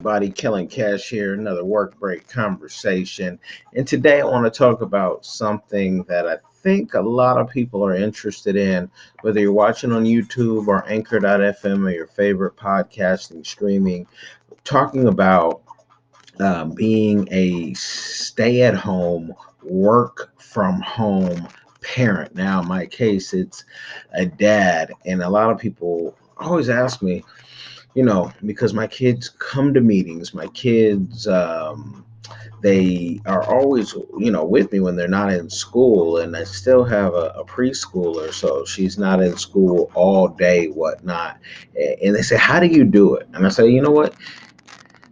everybody? Kellen Cash here, another work break conversation. And today I want to talk about something that I think a lot of people are interested in, whether you're watching on YouTube or Anchor.fm or your favorite podcasting streaming, talking about being a stay at home, work from home parent. Now, in my case, it's a dad, and a lot of people always ask me, because my kids come to meetings, my kids, they are always, with me when they're not in school, and I still have a preschooler, so she's not in school all day, whatnot. And they say, how do you do it? And I say, you know what?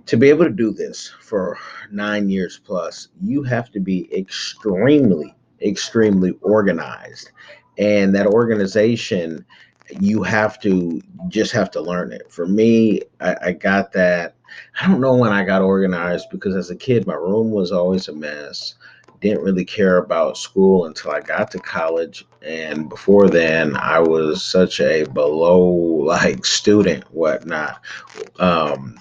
To be able to do this for 9 years plus, you have to be extremely organized. And that organization, you have to just have to learn it. For me, I got that. I don't know when I got organized because as a kid, my room was always a mess. Didn't really care about school until I got to college. And before then, I was such a below like student, whatnot. Um,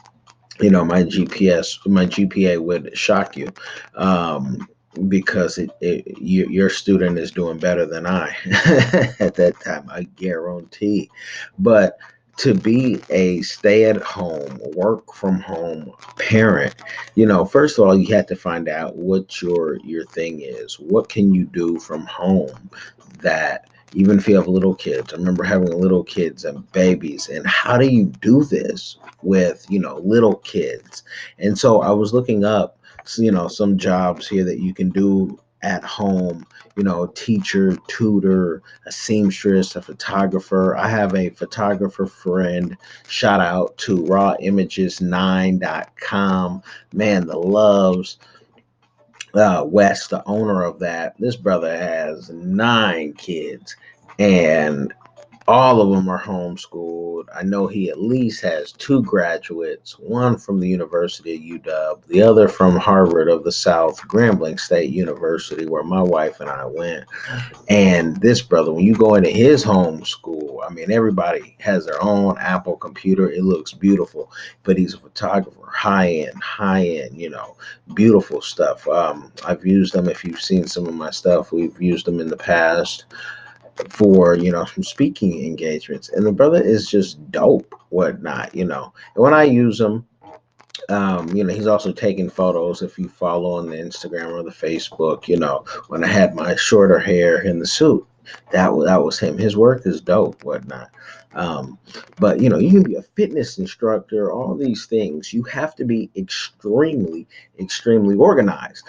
my GPA would shock you, because your student is doing better than I at that time, I guarantee. But to be a stay-at-home, work from home parent, first of all, you have to find out what your thing is. What can you do from home that even if you have little kids? I remember having little kids and babies, and how do you do this with little kids? And so I was looking up some jobs here that you can do at home, teacher, tutor, a seamstress, a photographer. I have a photographer friend. Shout out to rawimages9.com. Man, the loves, West, the owner of that. This brother has 9 kids, and all of them are homeschooled. I know he at least has 2 graduates, one from the University of UW, the other from Harvard of the South, Grambling State University, where my wife and I went. And this brother, when you go into his homeschool, I mean, everybody has their own Apple computer. It looks beautiful, but he's a photographer, high end, beautiful stuff. I've used them. If you've seen some of my stuff, we've used them in the past for some speaking engagements, and the brother is just dope, whatnot. And when I use him, he's also taking photos. If you follow on the Instagram or the Facebook, when I had my shorter hair in the suit, that was him. His work is dope, whatnot. But you can be a fitness instructor, all these things. You have to be extremely organized,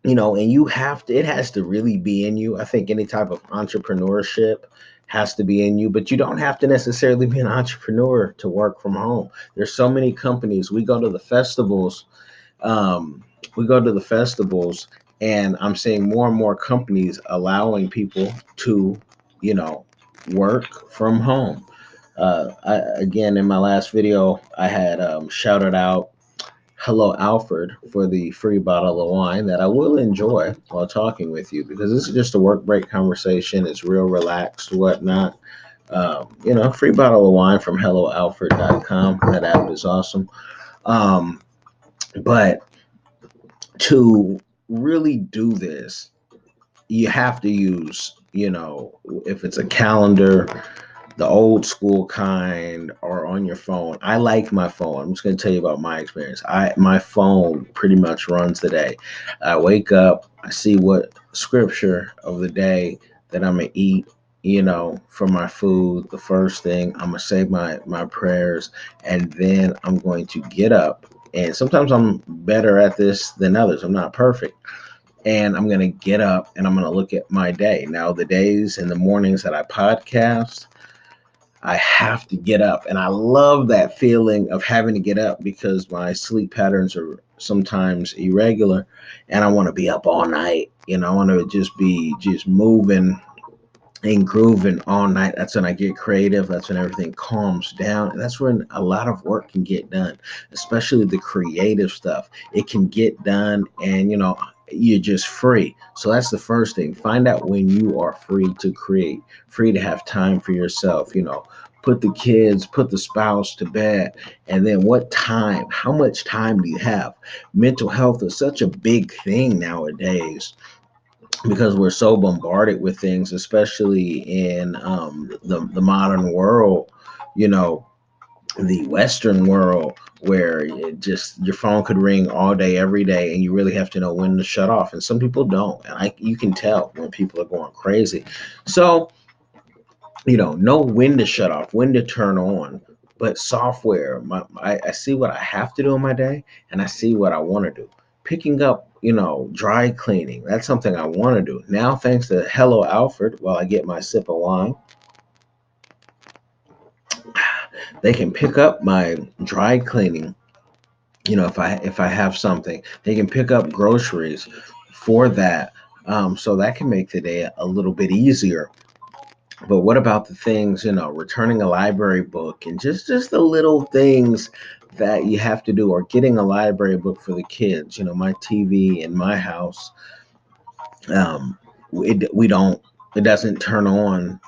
and you have to, it has to really be in you. I think any type of entrepreneurship has to be in you, but you don't have to necessarily be an entrepreneur to work from home. There's so many companies. We go to the festivals, and I'm seeing more and more companies allowing people to, you know, work from home. Again, in my last video, I had shouted out Hello Alfred for the free bottle of wine that I will enjoy while talking with you, because this is just a work break conversation. It's real relaxed, whatnot. Free bottle of wine from HelloAlfred.com. That app is awesome. Um, but to really do this, you have to use, if it's a calendar, the old school kind, or on your phone. I like my phone. I'm just going to tell you about my experience. My phone pretty much runs the day. I wake up, I see what scripture of the day that I'm gonna eat, for my food. The first thing I'm gonna say my prayers, and then I'm going to get up. And sometimes I'm better at this than others. I'm not perfect, and I'm going to get up and I'm going to look at my day. Now, the days and the mornings that I podcast, I have to get up. And I love that feeling of having to get up because my sleep patterns are sometimes irregular, and I want to be up all night. I want to just be just moving and grooving all night. That's when I get creative. That's when everything calms down. And that's when a lot of work can get done, especially the creative stuff. It can get done, and you're just free. So that's the first thing. Find out when you are free to create, free to have time for yourself, put the kids, put the spouse to bed, and then what time, how much time do you have? Mental health is such a big thing nowadays because we're so bombarded with things, especially in the modern world, you know, the Western world, where it just your phone could ring all day, every day, and you really have to know when to shut off. And some people don't, and you can tell when people are going crazy. So know when to shut off, when to turn on. But software, I see what I have to do in my day, and I see what I want to do. Picking up, dry cleaning, that's something I want to do. Now, thanks to Hello Alfred, while I get my sip of wine, they can pick up my dry cleaning. If I have something, they can pick up groceries for that. So that can make the day a little bit easier. But what about the things, returning a library book and just the little things that you have to do, or getting a library book for the kids? My TV in my house, um, we don't, it doesn't turn on,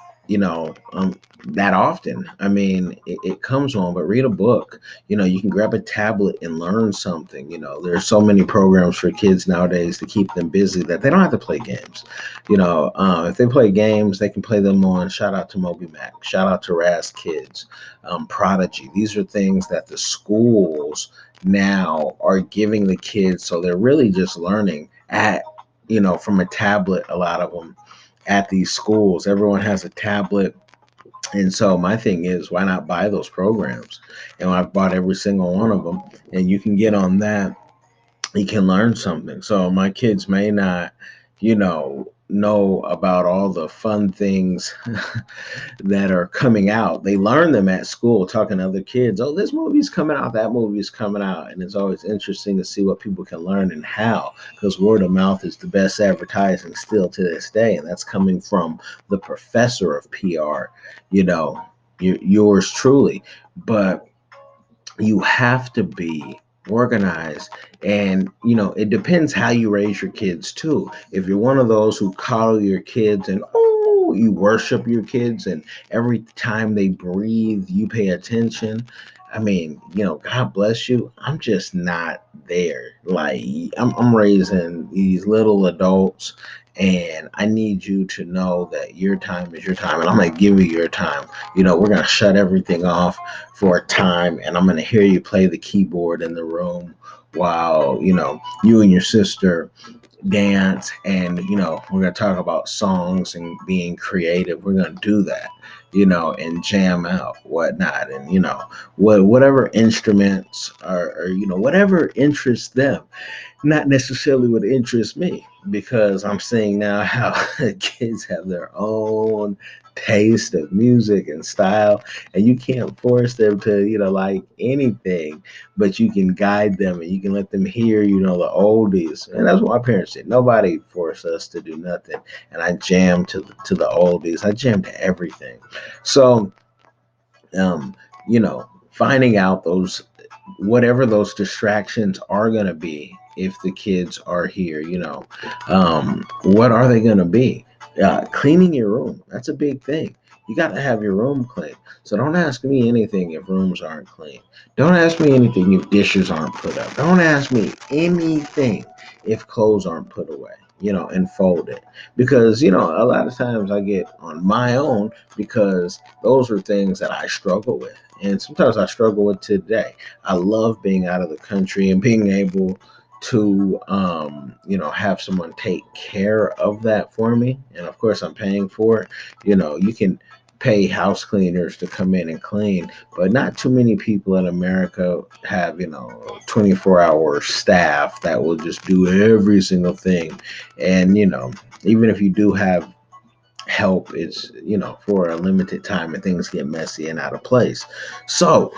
that often. I mean, it comes on, but read a book. You can grab a tablet and learn something. There's so many programs for kids nowadays to keep them busy that they don't have to play games. If they play games, they can play them on. Shout out to Moby Mac. Shout out to Raz Kids, Prodigy. These are things that the schools now are giving the kids, so they're really just learning at from a tablet. A lot of them at these schools, everyone has a tablet. And so my thing is, why not buy those programs? And I've bought every single one of them, and you can get on that, you can learn something. So my kids may not, know about all the fun things that are coming out. They learn them at school, talking to other kids. Oh, this movie's coming out, that movie's coming out. And it's always interesting to see what people can learn and how, because word of mouth is the best advertising still to this day. And that's coming from the professor of PR, yours truly. But you have to be organized, and it depends how you raise your kids too. If you're one of those who coddle your kids and you worship your kids, and every time they breathe you pay attention, I mean, God bless you. I'm just not there. Like, I'm raising these little adults, and I need you to know that your time is your time, and I'm going to give you your time. We're going to shut everything off for a time, and I'm going to hear you play the keyboard in the room while you and your sister dance, and we're going to talk about songs and being creative. We're going to do that, and jam out whatnot, and whatever instruments are, whatever interests them, not necessarily what interests me, because I'm seeing now how kids have their own taste of music and style, and you can't force them to, like anything, but you can guide them, and you can let them hear, the oldies. And that's what my parents did. Nobody forced us to do nothing. And I jammed to the oldies. I jammed to everything. So, finding out those, whatever those distractions are going to be, if the kids are here, what are they going to be? Cleaning your room, that's a big thing. You got to have your room clean. So don't ask me anything if rooms aren't clean. Don't ask me anything if dishes aren't put up. Don't ask me anything if clothes aren't put away, and folded. Because, a lot of times I get on my own, because those are things that I struggle with. And sometimes I struggle with today. I love being out of the country and being able to, have someone take care of that for me. And of course, I'm paying for it. You can pay house cleaners to come in and clean, but not too many people in America have, 24-hour staff that will just do every single thing. And, even if you do have help, it's, for a limited time, and things get messy and out of place. So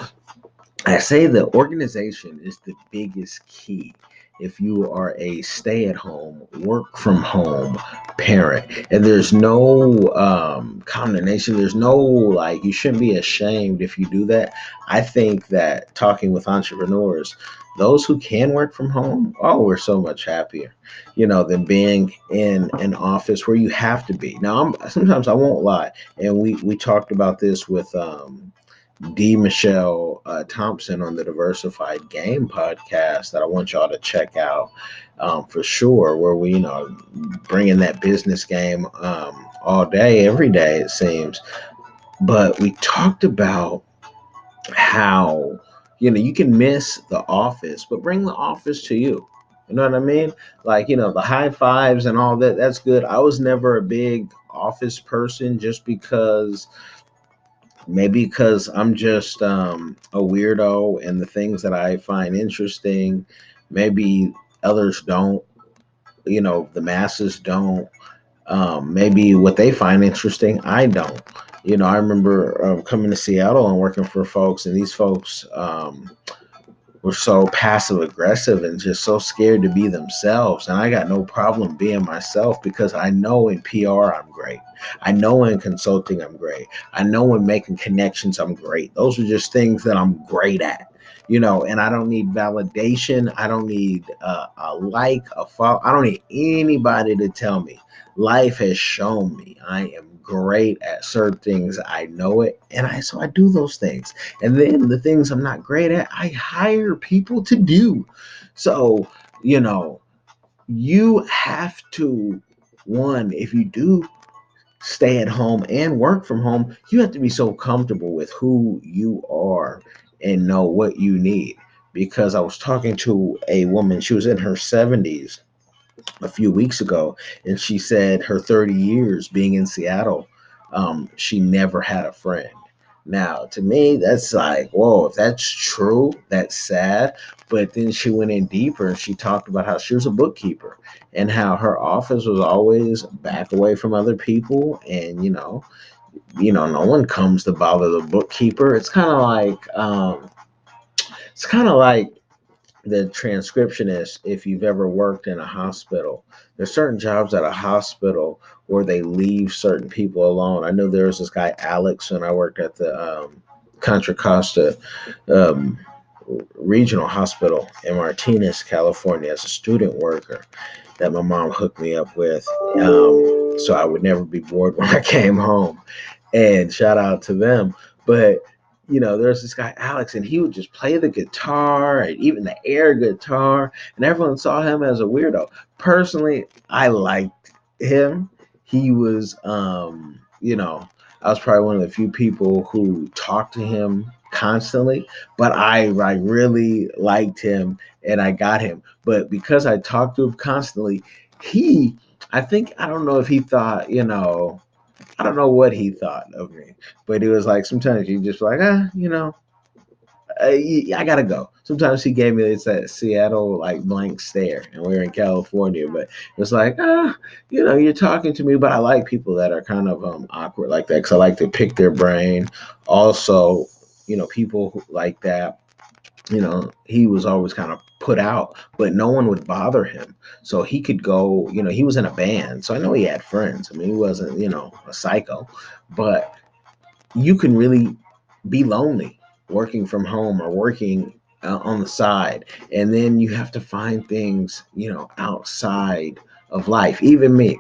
I say the organization is the biggest key. if you are a stay-at-home, work-from-home parent. And there's no condemnation. There's no like, you shouldn't be ashamed if you do that. I think that talking with entrepreneurs, those who can work from home, oh, we're so much happier, than being in an office where you have to be. Now, sometimes I won't lie, and we talked about this with D. Michelle Thompson on the Diversified Game podcast that I want y'all to check out for sure, where we, bring in that business game all day, every day, it seems. But we talked about how, you can miss the office, but bring the office to you. You know what I mean? Like, the high fives and all that, that's good. I was never a big office person just because maybe because I'm just a weirdo and the things that I find interesting, maybe others don't, the masses don't. Maybe what they find interesting, I don't. I remember coming to Seattle and working for folks, and these folks were so passive aggressive and just so scared to be themselves. And I got no problem being myself because I know in PR I'm great. I know in consulting I'm great. I know in making connections I'm great. Those are just things that I'm great at. And I don't need validation. I don't need a like, a follow. I don't need anybody to tell me. Life has shown me I am great at certain things. I know it, and so I do those things. And then the things I'm not great at, I hire people to do. So, you know, you have to, one, if you do stay at home and work from home, you have to be so comfortable with who you are and know what you need. Because I was talking to a woman, she was in her 70s a few weeks ago, and she said her 30 years being in Seattle, she never had a friend. Now, to me, that's like, whoa, if that's true, that's sad. But then she went in deeper and she talked about how she was a bookkeeper and how her office was always back away from other people. And, no one comes to bother the bookkeeper. It's kind of like the transcriptionist, if you've ever worked in a hospital, there's certain jobs at a hospital where they leave certain people alone. I know there was this guy Alex when I worked at the Contra Costa um, Regional Hospital in Martinez, California, as a student worker that my mom hooked me up with, so I would never be bored when I came home. And shout out to them. But there's this guy Alex, and he would just play the guitar and even the air guitar, and everyone saw him as a weirdo. Personally, I liked him. He was, I was probably one of the few people who talked to him constantly, but I really liked him and I got him. But because I talked to him constantly, he, I don't know if he thought, I don't know what he thought of me, but he was like, sometimes you just like, I gotta go. Sometimes he gave me this that Seattle like blank stare, and we are in California, but it was like, you're talking to me, but I like people that are kind of awkward like that because I like to pick their brain. Also, people like that, he was always kind of put out, but no one would bother him. So he could go, he was in a band. So I know he had friends. I mean, he wasn't, a psycho, but you can really be lonely working from home or working on the side. And then you have to find things, outside of life. Even me,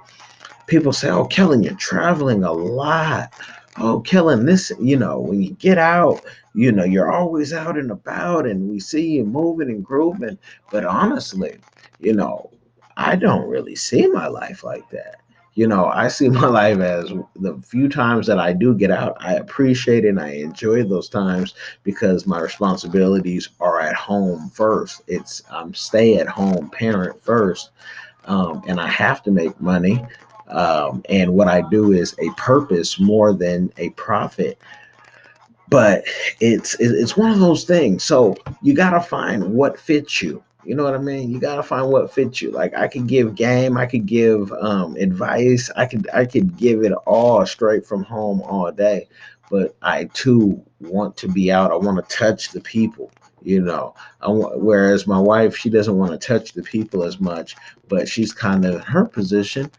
people say, "Oh, Kellen, you're traveling a lot. Oh, Kellen, this, when you get out, you're always out and about, and we see you moving and grooving." But honestly, you know, I don't really see my life like that. I see my life as the few times that I do get out, I appreciate it and I enjoy those times because my responsibilities are at home first. I'm stay at home parent first, and I have to make money. And what I do is a purpose more than a profit. But it's one of those things. So you gotta find what fits you. You know what I mean? You gotta find what fits you. Like I could give game, I could give advice, I could give it all straight from home all day. But I too want to be out. I want to touch the people. you know. Whereas my wife, she doesn't want to touch the people as much, but she's kind of in her position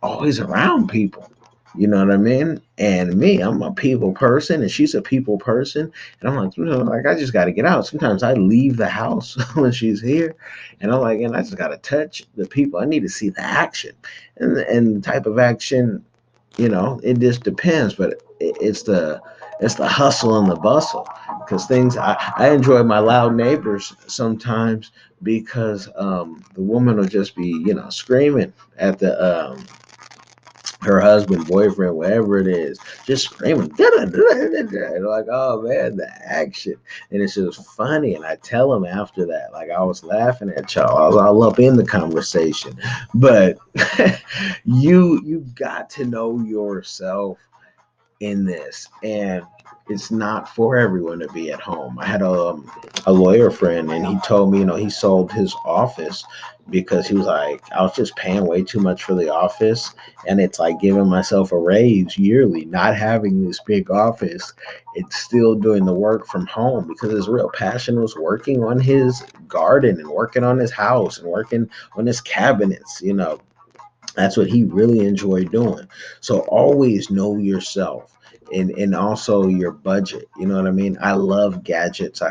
always around people. You know what I mean? And me, I'm a people person, and she's a people person. And I'm like, like I just got to get out. Sometimes I leave the house when she's here, and I'm like, and I just got to touch the people. I need to see the action, and the type of action, it just depends. But it's the hustle and the bustle, because things I enjoy my loud neighbors sometimes, because the woman will just be screaming at the her husband, boyfriend, whatever it is, just screaming, and like, oh man, the action, and it's just funny. And I tell him after that, like, I was laughing at y'all, I was all up in the conversation, but you got to know yourself in this, and it's not for everyone to be at home. I had a lawyer friend, and he told me, he sold his office because he was like, I was just paying way too much for the office, and it's like giving myself a raise yearly, not having this big office. It's still doing the work from home, because his real passion was working on his garden and working on his house and working on his cabinets. That's what he really enjoyed doing. So always know yourself, and also your budget. You know what I mean? I love gadgets. I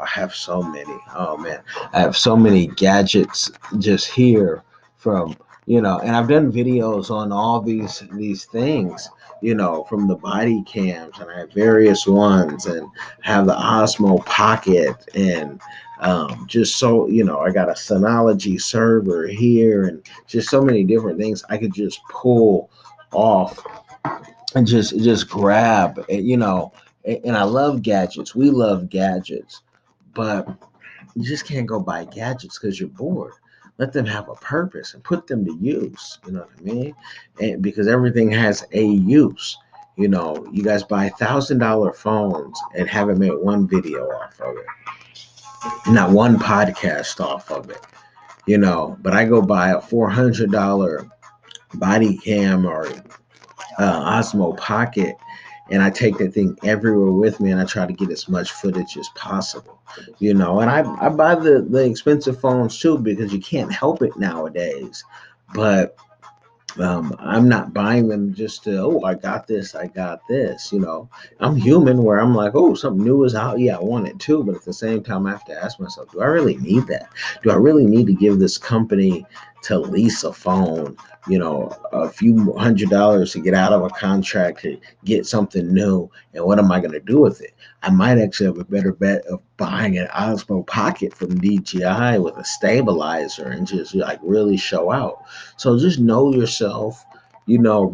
have so many. Oh man, I have so many gadgets just here from and I've done videos on all these things. From the body cams, and I have various ones, and have the Osmo Pocket, and just so I got a Synology server here, and just so many different things I could just pull off and just grab, and I love gadgets. We love gadgets, but you just can't go buy gadgets because you're bored. Let them have a purpose and put them to use. You know what I mean? And because everything has a use. You guys buy $1,000 phones and haven't made one video off of it, not one podcast off of it. But I go buy a $400 body cam or Osmo Pocket, and I take that thing everywhere with me, and I try to get as much footage as possible. And I buy the expensive phones too, because you can't help it nowadays. But I'm not buying them just to, oh, I got this. I'm human, where I'm like, oh, something new is out. Yeah, I want it too. But at the same time, I have to ask myself, do I really need that? Do I really need to give this company to lease a phone, a few $100s to get out of a contract to get something new? And what am I going to do with it? I might actually have a better bet of buying an Osmo Pocket from DJI with a stabilizer and just like really show out. So just know yourself. You know,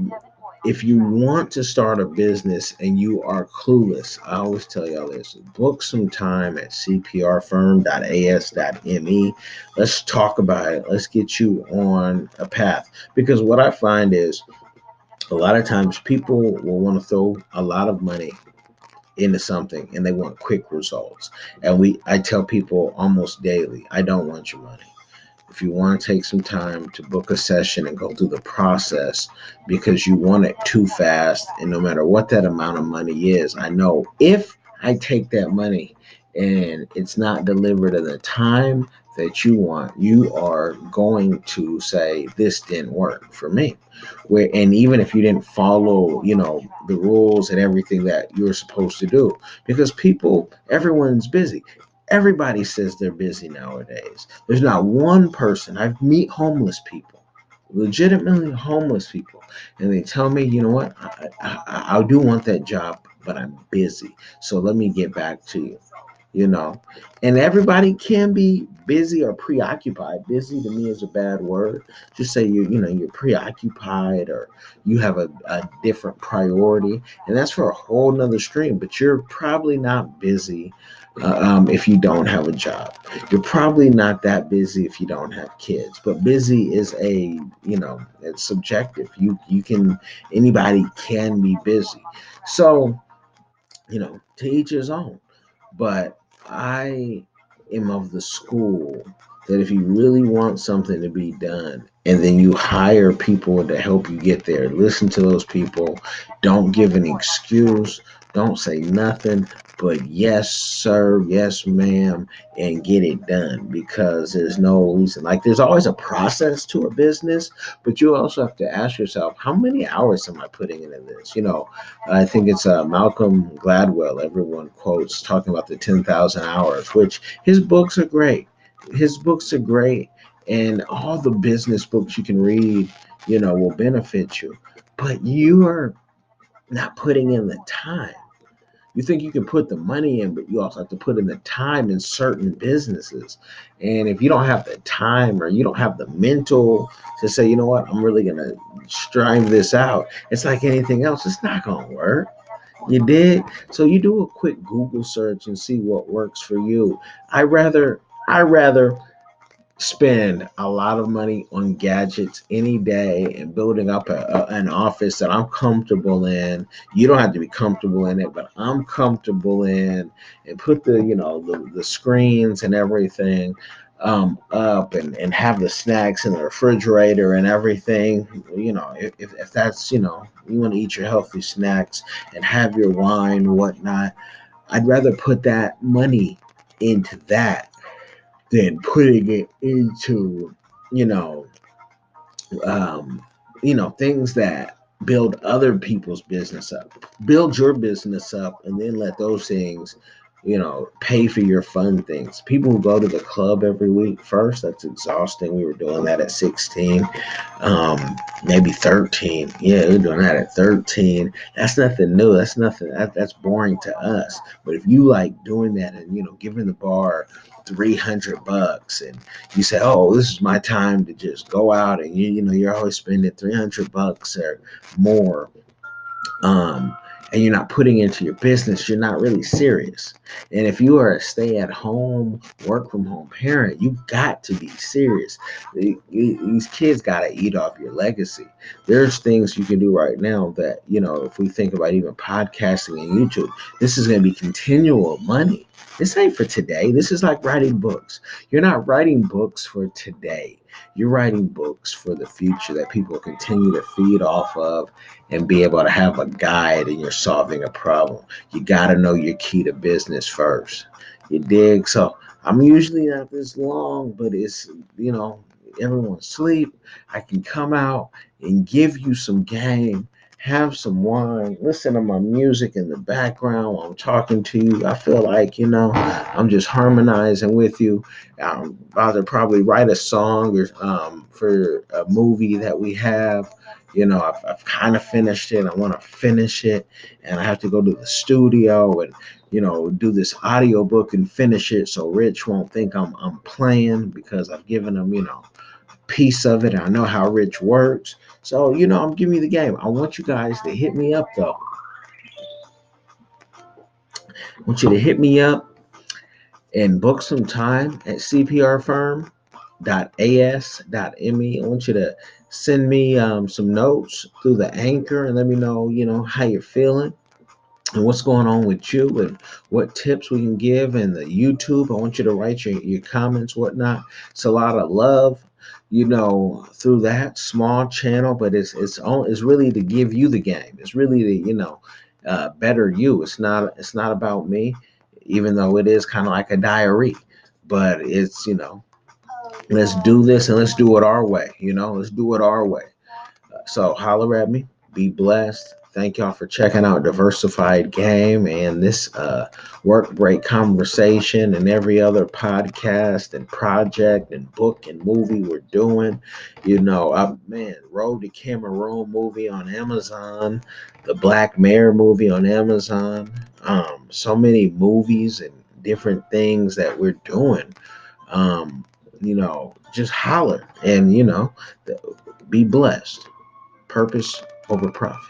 if you want to start a business and you are clueless, I always tell y'all this: book some time at cprfirm.as.me. Let's talk about it. Let's get you on a path. Because what I find is a lot of times people will want to throw a lot of money into something, and they want quick results. And I tell people almost daily, I don't want your money. If you want to take some time to book a session and go through the process because you want it too fast, and no matter what that amount of money is, I know if I take that money and it's not delivered in the time that you want, you are going to say, this didn't work for me. And even if you didn't follow, the rules and everything that you're supposed to do, because everyone's busy. Everybody says they're busy nowadays. There's not one person. I meet homeless people, legitimately homeless people, and they tell me, you know what, I do want that job, but I'm busy. So let me get back to you. you know. And everybody can be busy or preoccupied. Busy to me is a bad word. Just say you're preoccupied, or you have a different priority, and that's for a whole nother stream. But you're probably not busy if you don't have a job. You're probably not that busy if you don't have kids. But busy is it's subjective. You can Anybody can be busy. So to each his own. But I am of the school that if you really want something to be done, and then you hire people to help you get there, listen to those people. Don't give an excuse. Don't say nothing but yes, sir, yes, ma'am, and get it done, because there's no reason. Like, there's always a process to a business, but you also have to ask yourself, how many hours am I putting into this? I think it's Malcolm Gladwell, everyone quotes, talking about the 10,000 hours, which his books are great. His books are great. And all the business books you can read, will benefit you. But you are not putting in the time. You think you can put the money in, but you also have to put in the time in certain businesses. And if you don't have the time, or you don't have the mental to say, you know what, I'm really going to strive this out, it's like anything else, it's not going to work. You did. So you do a quick Google search and see what works for you. I rather spend a lot of money on gadgets any day and building up an office that I'm comfortable in. You don't have to be comfortable in it, but I'm comfortable in, and put the screens and everything up, and have the snacks in the refrigerator and everything. If that's, you want to eat your healthy snacks and have your wine, whatnot, I'd rather put that money into that than putting it into, you know, um, things that build other people's business up. Build your business up, and then let those things, pay for your fun things. People who go to the club every week, first, that's exhausting. We were doing that at 16, maybe 13. Yeah, we were doing that at 13. That's nothing new. That's boring to us. But if you like doing that, and, giving the bar $300, and you say, "Oh, this is my time to just go out," and you're always spending $300 or more, um, and you're not putting into your business, you're not really serious. And if you are a stay-at-home, work-from-home parent, you got to be serious. These kids got to eat off your legacy. There's things you can do right now that, if we think about even podcasting and YouTube, this is going to be continual money. This ain't for today. This is like writing books. You're not writing books for today. You're writing books for the future that people continue to feed off of, and be able to have a guide, and you're solving a problem. You got to know your key to business first. You dig? So I'm usually not this long, but it's, everyone sleep. I can come out and give you some game, have some wine, listen to my music in the background while I'm talking to you. I feel like, I'm just harmonizing with you. I'm about to probably write a song, or for a movie that we have. I've kind of finished it. I want to finish it, and I have to go to the studio and, do this audio book and finish it, so Rich won't think I'm playing, because I've given him, a piece of it. I know how Rich works. So, I'm giving you the game. I want you guys to hit me up, though. I want you to hit me up and book some time at cprfirm.as.me. I want you to send me some notes through the Anchor, and let me know, how you're feeling and what's going on with you, and what tips we can give. And the YouTube, I want you to write your comments, whatnot. It's a lot of love, through that small channel, but it's really to give you the game. It's really to, better you. It's not about me, even though it is kind of like a diary, but it's, let's do this, and let's do it our way. Let's do it our way. So holler at me. Be blessed. Thank y'all for checking out Diversified Game, and this work break conversation, and every other podcast and project and book and movie we're doing. Man, Road to Cameroon movie on Amazon, the Black Mirror movie on Amazon. So many movies and different things that we're doing. Just holler, and be blessed. Purpose over profit.